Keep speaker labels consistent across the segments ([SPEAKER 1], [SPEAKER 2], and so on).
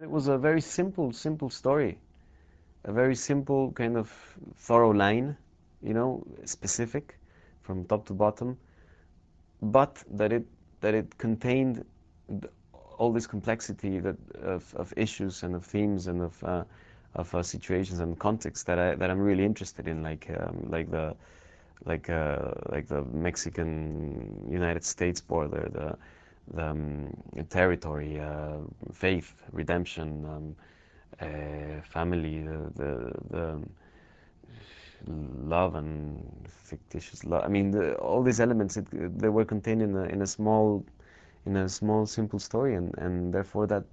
[SPEAKER 1] It was a very simple story, a very simple kind of thorough line, specific from top to bottom, but that it contained all this complexity of issues and of themes and of situations and contexts that I'm really interested in, like the Mexican United States border, the territory, faith, redemption, family, the love and fictitious love. I mean, all these elements they were contained in a small simple story, and therefore that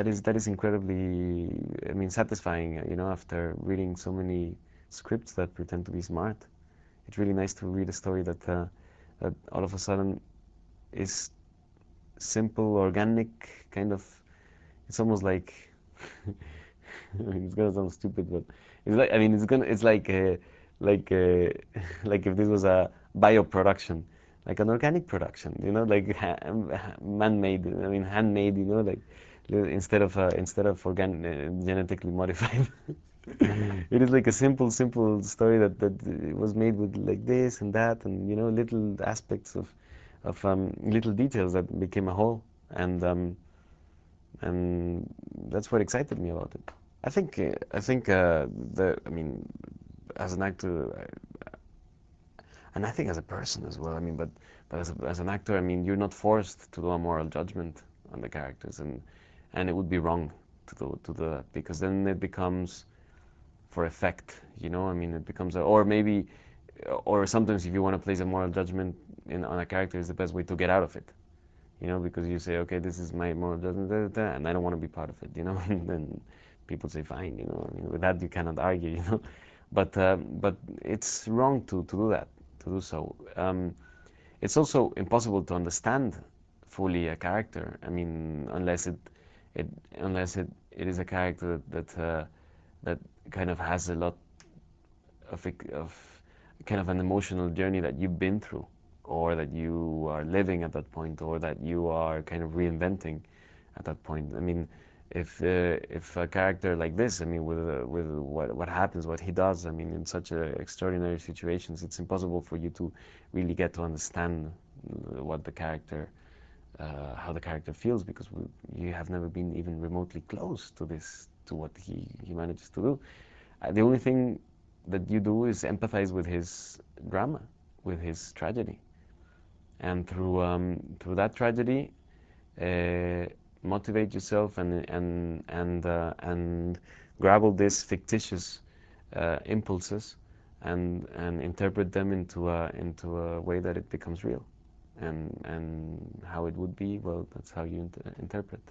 [SPEAKER 1] is incredibly, I mean, satisfying. After reading so many scripts that pretend to be smart, it's really nice to read a story that all of a sudden is simple, organic, kind of. It's almost like I mean, it's gonna sound stupid, but it's like, I mean, it's like like if this was a bio-production, like an organic production, like man-made, I mean, handmade, like instead of genetically modified. It is like a simple story that was made with like this and that, and little aspects of little details that became a whole, and that's what excited me about it. I mean, as an actor, and I think as a person as well. I mean, but as an actor, I mean, you're not forced to do a moral judgment on the characters, and it would be wrong to do that, because then it becomes for effect. I mean, it becomes or maybe, or sometimes if you want to place a moral judgment on a character, is the best way to get out of it. Because you say, okay, this is my moral judgment, and I don't want to be part of it, and then people say, fine, I mean, with that you cannot argue, but it's wrong to do that, to do so. It's also impossible to understand fully a character. I mean, it unless it is a character that kind of has a lot of kind of an emotional journey that you've been through, or that you are living at that point, or that you are kind of reinventing at that point. I mean, if a character like this, I mean, with what happens, what he does, I mean, in such extraordinary situations, it's impossible for you to really get to understand what the character, how the character feels, because you have never been even remotely close to this, to what he manages to do. The only thing that you do is empathize with his drama, with his tragedy, and through that tragedy, uh, motivate yourself and grab all these fictitious impulses and interpret them into a way that it becomes real, and how it would be. Well, that's how you interpret.